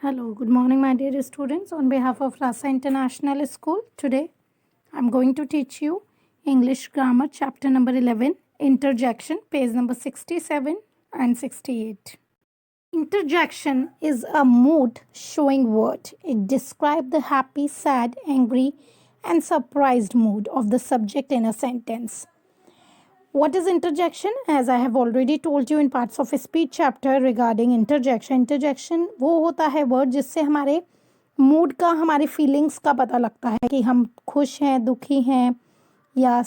Hello, good morning, my dear students. On behalf of Rasa International School, today I'm going to teach you English Grammar, chapter number 11, Interjection, page number 67 and 68. Interjection is a mood showing word. It describes the happy, sad, angry, and surprised mood of the subject in a sentence. What is interjection? As I have already told you in parts of speech chapter regarding interjection. Interjection वो होता है word जिससे हमारे mood का, हमारे feelings का पता लगता है कि हम खुश हैं, दुखी हैं, या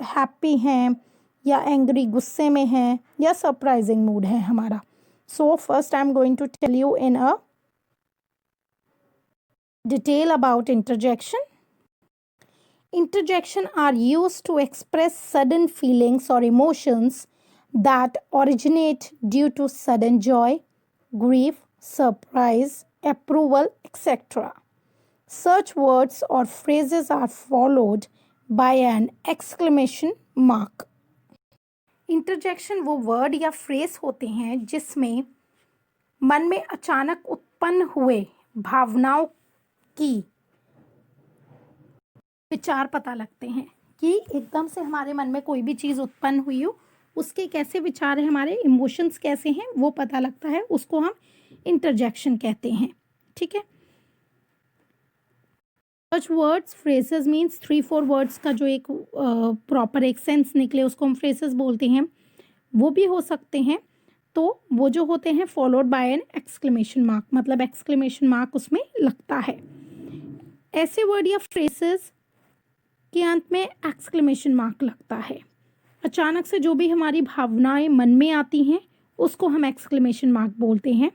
हैप्पी हैं, या एंग्री, गुस्से में हैं, या सरप्राइजिंग मूड है हमारा. So first I am going to tell you in a detail about interjection. Interjection are used to express sudden feelings or emotions that originate due to sudden joy, grief, surprise, approval, etc. Such words or phrases are followed by an exclamation mark. Interjection वो word या phrase होते हैं जिसमें मन में अचानक उत्पन्न हुए भावनाओं की विचार पता लगते हैं कि एकदम से हमारे मन में कोई भी चीज़ उत्पन्न हुई हो, उसके कैसे विचार हैं, हमारे इमोशंस कैसे हैं, वो पता लगता है. उसको हम इंटरजेक्शन कहते हैं. ठीक है. सच वर्ड्स फ्रेजेस मीन्स 3-4 वर्ड्स का जो एक प्रॉपर एक सेंस निकले उसको हम फ्रेजेस बोलते हैं. वो भी हो सकते हैं. तो वो जो होते हैं followed by an exclamation mark, मतलब एक्सक्लेमेशन मार्क उसमें लगता है. ऐसे वर्ड या फ्रेजेस के अंत में एक्सक्लेमेशन मार्क लगता है. अचानक से जो भी हमारी भावनाएं मन में आती हैं उसको हम एक्सक्लेमेशन मार्क बोलते हैं.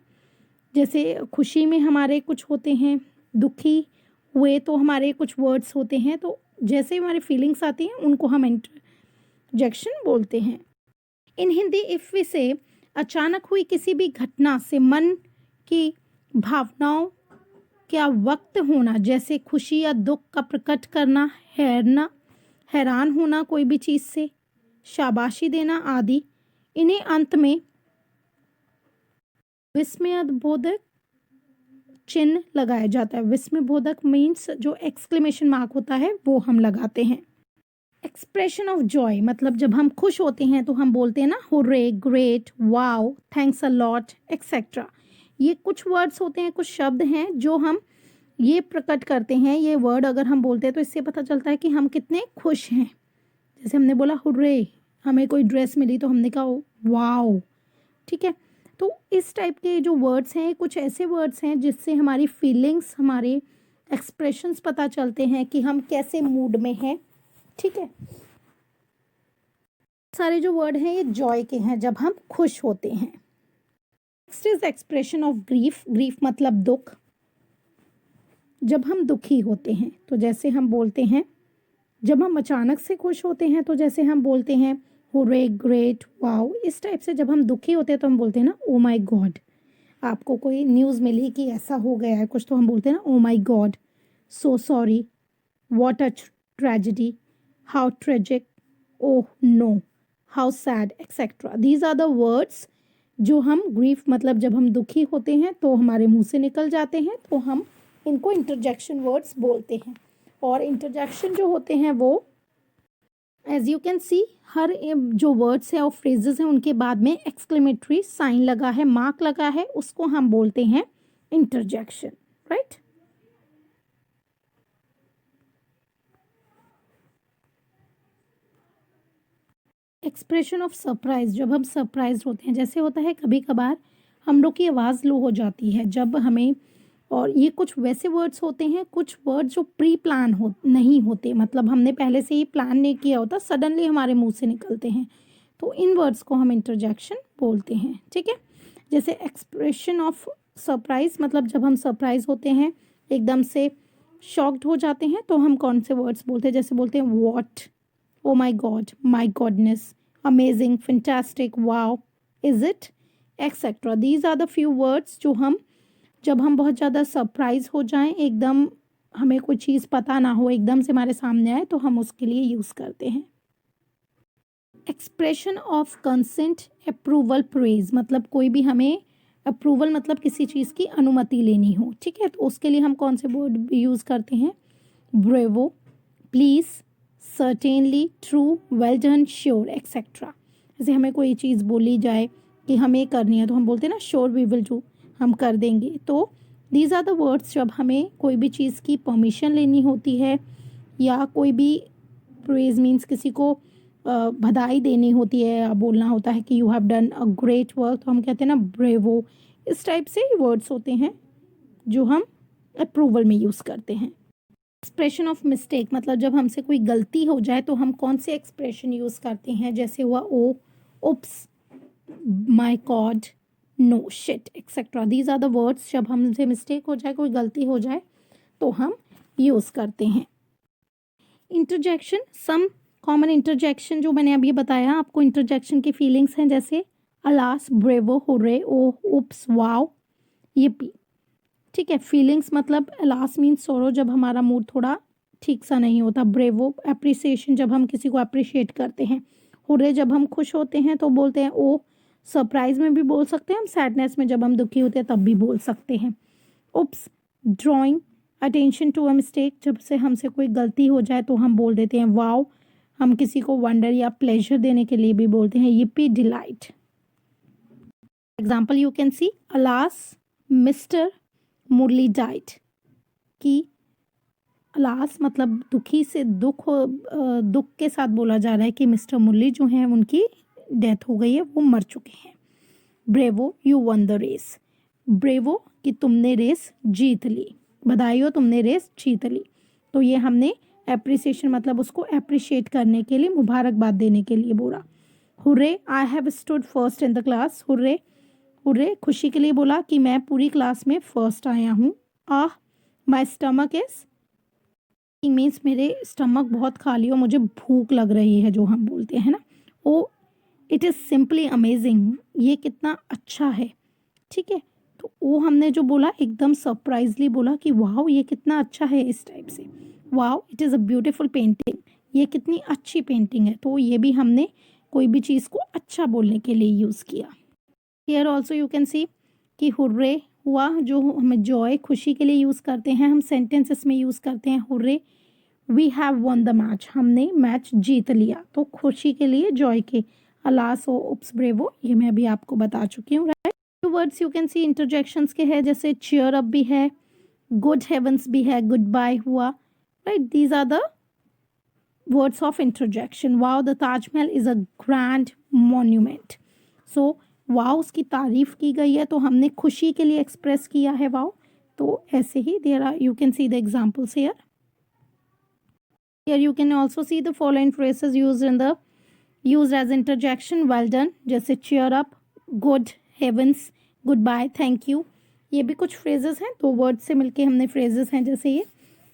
जैसे खुशी में हमारे कुछ होते हैं, दुखी हुए तो हमारे कुछ वर्ड्स होते हैं, तो जैसे हमारी फीलिंग्स आती हैं उनको हम इंटरजेक्शन बोलते हैं. इन हिंदी इफ वी से अचानक हुई किसी भी घटना से मन की भावनाओं क्या वक्त होना, जैसे खुशी या दुख का प्रकट करना, हैरान होना कोई भी चीज़ से, शाबाशी देना आदि, इन्हें अंत में विस्मयबोधक चिन्ह लगाया जाता है. विस्मयबोधक मीन्स जो एक्सक्लेमेशन मार्क होता है वो हम लगाते हैं. एक्सप्रेशन ऑफ जॉय मतलब जब हम खुश होते हैं तो हम बोलते हैं ना hurray, great, wow, thanks a lot, etcetera. ये कुछ वर्ड्स होते हैं, कुछ शब्द हैं जो हम ये प्रकट करते हैं. ये वर्ड अगर हम बोलते हैं तो इससे पता चलता है कि हम कितने खुश हैं. जैसे हमने बोला हुर्रे, हमें कोई ड्रेस मिली तो हमने कहा वाओ. ठीक है. तो इस टाइप के जो वर्ड्स हैं कुछ ऐसे वर्ड्स हैं जिससे हमारी फीलिंग्स, हमारे एक्सप्रेशंस पता चलते हैं कि हम कैसे मूड में हैं. ठीक है. सारे जो वर्ड हैं ये जॉय के हैं, जब हम खुश होते हैं. Next is expression of grief. Grief मतलब दुख. जब हम दुखी होते हैं तो जैसे हम बोलते हैं, जब हम अचानक से खुश होते हैं तो जैसे हम बोलते हैं हुर्रे, ग्रेट, वाओ. इस टाइप से जब हम दुखी होते हैं तो हम बोलते हैं ना ओ माय गॉड. आपको कोई न्यूज़ मिली कि ऐसा हो गया है कुछ तो हम बोलते हैं ना oh my god, so sorry, what a tragedy, how tragic, oh no, how sad, etcetera. These are the words जो हम ग्रीफ मतलब जब हम दुखी होते हैं तो हमारे मुंह से निकल जाते हैं, तो हम इनको इंटरजेक्शन वर्ड्स बोलते हैं. और इंटरजेक्शन जो होते हैं वो एज यू कैन सी हर जो वर्ड्स हैं और फ्रेजेस हैं उनके बाद में एक्सक्लेमेटरी साइन लगा है, मार्क लगा है, उसको हम बोलते हैं interjection. Right. Expression of surprise. जब हम सरप्राइज होते हैं, जैसे होता है कभी कभार हम लोग की आवाज़ लो हो जाती है जब हमें, और ये कुछ वैसे वर्ड्स होते हैं, कुछ वर्ड्स जो प्री प्लान नहीं होते, मतलब हमने पहले से ही प्लान नहीं किया होता, सडनली हमारे मुंह से निकलते हैं, तो इन वर्ड्स को हम इंटरजेक्शन बोलते हैं. ठीक है. जैसे एक्सप्रेशन ऑफ सरप्राइज मतलब जब हम सरप्राइज होते हैं, एकदम से शॉक्ड हो जाते हैं, तो हम कौन से वर्ड्स बोलते हैं. जैसे बोलते हैं what, oh my god, my goodness, amazing, fantastic, wow, is it, etcetera. These are the few words जो हम जब हम बहुत ज़्यादा सरप्राइज हो जाएं, एकदम हमें कोई चीज़ पता ना हो, एकदम से हमारे सामने आए, तो हम उसके लिए यूज़ करते हैं. Expression of consent, approval, praise मतलब कोई भी हमें अप्रूवल मतलब किसी चीज़ की अनुमति लेनी हो, ठीक है, तो उसके लिए हम कौन से वर्ड यूज़ करते हैं? Bravo, please, certainly, true, well done, sure, etcetera. जैसे हमें कोई चीज़ बोली जाए कि हमें करनी है तो हम बोलते हैं ना श्योर वी विल डू, हम कर देंगे। तो दीज आर द वर्ड्स जब हमें कोई भी चीज़ की परमिशन लेनी होती है या कोई भी प्रेज मीन्स किसी को बधाई देनी होती है या बोलना होता है कि you have done a great work, तो हम कहते हैं ना ब्रेवो। इस टाइप से वर्ड्स होते हैं जो हम अप्रूवल में यूज़ करते हैं। एक्सप्रेशन ऑफ मिस्टेक मतलब जब हमसे कोई गलती हो जाए तो हम कौन से एक्सप्रेशन यूज़ करते हैं? जैसे हुआ oh, oops, my god, no, shit, etcetera. These are the words जब हमसे मिस्टेक हो जाए, कोई गलती हो जाए तो हम यूज़ करते हैं। इंटरजेक्शन, सम कॉमन इंटरजेक्शन जो मैंने अभी बताया आपको, इंटरजेक्शन की फीलिंग्स हैं जैसे अलास, ब्रेवो, हुर्रे, ओ, उप्स, वाओ, yippee, ठीक है। फीलिंग्स मतलब अलास मीन्स सोरो जब हमारा मूड थोड़ा ठीक सा नहीं होता, ब्रेवो अप्रिसिएशन जब हम किसी को अप्रिशिएट करते हैं, हुर्रे जब हम खुश होते हैं तो बोलते हैं, ओ सरप्राइज में भी बोल सकते हैं हम, सैडनेस में जब हम दुखी होते हैं तब भी बोल सकते हैं। Oops, drawing attention to a mistake जब से हमसे कोई गलती हो जाए तो हम बोल देते हैं वाओ, हम किसी को वंडर या प्लेजर देने के लिए भी बोलते हैं yippee, delight. Example you can see, alas mister Murli died, कि अलास मतलब दुखी से दुख के साथ बोला जा रहा है कि मिस्टर मुरली जो हैं उनकी डेथ हो गई है, वो मर चुके हैं। Bravo, you won the race, bravo कि तुमने रेस जीत ली, बधाई हो तुमने रेस जीत ली। तो ये हमने एप्रिसिएशन मतलब उसको अप्रिशिएट करने के लिए, मुबारकबाद देने के लिए बोला। Hurray, I have stood first in the class, hurray, hurray खुशी के लिए बोला कि मैं पूरी क्लास में फर्स्ट आया हूँ। आह, माई स्टमक इज मीन्स मेरे स्टमक बहुत खाली हो, मुझे भूख लग रही है, जो हम बोलते हैं ना। ओ, इट इज़ सिंपली अमेजिंग, ये कितना अच्छा है, ठीक है। तो वो हमने जो बोला एकदम सरप्राइजली बोला कि वाह ये कितना अच्छा है, इस टाइप से। वाह it is a beautiful painting, ये कितनी अच्छी पेंटिंग है। तो ये भी हमने कोई भी चीज़ को अच्छा बोलने के लिए यूज़ किया। हियर ऑल्सो यू कैन सी कि हुर्रे हुआ जो हमें जॉय खुशी के लिए यूज़ करते हैं, हम सेंटेंसेस में यूज़ करते हैं hurray we have won the match, हमने मैच जीत लिया, तो खुशी के लिए जॉय के। अलास ओ, उप्स, ब्रेवो ये मैं अभी आपको बता चुकी हूँ, right. Words you can C interjections के हैं जैसे चीयर अप भी है, गुड हेवंस भी है, गुड बाय हुआ, right. These are the words of interjection. Wow the Taj Mahal is a grand monument, so wow उसकी तारीफ की गई है तो हमने खुशी के लिए एक्सप्रेस किया है वाओ। तो ऐसे ही there are, you can see the examples here. Here you can also see the following phrases used as interjection, well done जैसे cheer up, good heavens, goodbye, thank you। ये भी कुछ phrases हैं, दो वर्ड से मिलके हमने phrases हैं जैसे ये,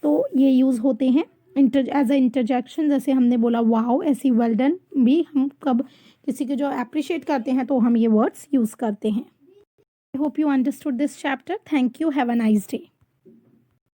तो ये यूज़ होते हैं एज अ इंटरजेक्शन। जैसे हमने बोला वाओ, ऐसी वेल डन भी हम कब किसी के जो अप्रिशिएट करते हैं तो हम ये वर्ड्स यूज़ करते हैं। I hope you understood this chapter. Thank you, have a nice day.